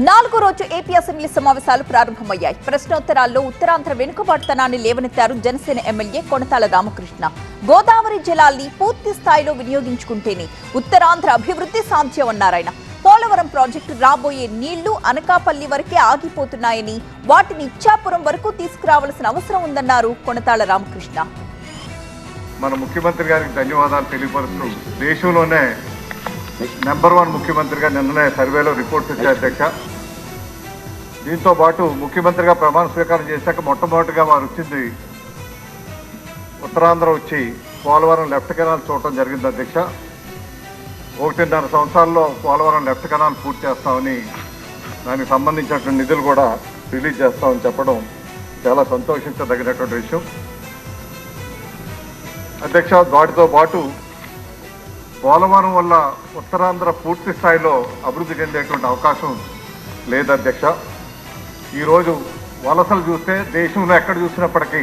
నాలుగో రోజు AP assembly సమావేశాలు ప్రారంభమయ్యాయి. ప్రశ్నోత్తరాల్లో ఉత్తరాంధ్ర వెనుకబాటుతనాన్ని లేవనెత్తారు జనసేన ఎమ్మెల్యే కొణతాల రామకృష్ణ. గోదావరి జలాల్ని పూర్తి స్థాయిలో వినియోగించుకుంటేనే ఉత్తరాంధ్ర అభివృద్ధి సాధ్యమన్నారాయన. పోలవరం ప్రాజెక్టు రాబోయే నీళ్లు అనకాపల్లి వరకే ఆగిపోతున్నాయని, వాటిని ఇచ్చాపురం వరకు తీసుకురావాల్సిన అవసరం ఉందన్నారు కొణతాల రామకృష్ణ. మన ముఖ్యమంత్రి గారికి ధన్యవాదాలు తెలియపరుస్తూ దేశంలోనే నెంబర్ 1 ముఖ్యమంత్రిగా నిన్ననే సర్వేలో రిపోర్ట్స్ ఇచ్చారు అధ్యక్ష. దీంతో పాటు ముఖ్యమంత్రిగా ప్రమాణ స్వీకారం చేశాక మొట్టమొదటిగా వారు వచ్చింది ఉత్తరాంధ్ర వచ్చి పోలవరం లెఫ్ట్ కెనాల్ చూడటం జరిగింది అధ్యక్ష. 1.5 సంవత్సరాల్లో పోలవరం లెఫ్ట్ కెనాల్ పూర్తి చేస్తామని, దానికి సంబంధించినటువంటి నిధులు కూడా రిలీజ్ చేస్తామని చెప్పడం చాలా సంతోషించదగినటువంటి విషయం అధ్యక్ష. వాటితో పాటు పోలవరం వల్ల ఉత్తరాంధ్ర పూర్తి స్థాయిలో అభివృద్ధి చెందేటువంటి అవకాశం లేదు అధ్యక్ష. ఈరోజు వలసలు చూస్తే దేశంలో ఎక్కడ చూసినప్పటికీ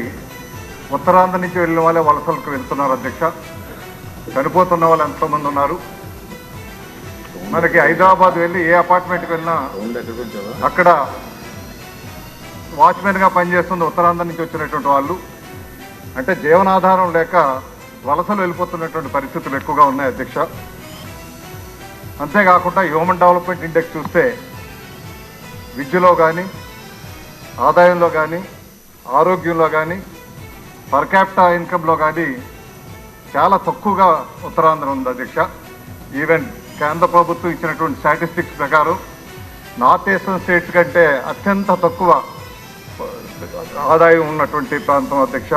ఉత్తరాంధ్ర నుంచి వెళ్ళిన వాళ్ళే వలసలకు వెళ్తున్నారు అధ్యక్ష. చనిపోతున్న వాళ్ళు ఎంతోమంది ఉన్నారు. మనకి హైదరాబాద్ వెళ్ళి ఏ అపార్ట్మెంట్కి వెళ్ళినా అక్కడ వాచ్మెన్గా పనిచేస్తుంది ఉత్తరాంధ్ర నుంచి వచ్చినటువంటి వాళ్ళు. అంటే జీవనాధారం లేక వలసలు వెళ్ళిపోతున్నటువంటి పరిస్థితులు ఎక్కువగా ఉన్నాయి అధ్యక్ష. అంతేకాకుండా హ్యూమన్ డెవలప్మెంట్ ఇండెక్స్ చూస్తే విద్యలో కానీ, ఆదాయంలో కానీ, ఆరోగ్యంలో కానీ, పర్ క్యాపిటా ఇన్కంలో కానీ చాలా తక్కువగా ఉత్తరాంధ్ర ఉంది అధ్యక్ష. ఈవెన్ కేంద్ర ప్రభుత్వం ఇచ్చినటువంటి స్టాటిస్టిక్స్ ప్రకారం నార్త్ ఈస్టర్న్ స్టేట్స్ కంటే అత్యంత తక్కువ ఆదాయం ఉన్నటువంటి ప్రాంతం అధ్యక్ష.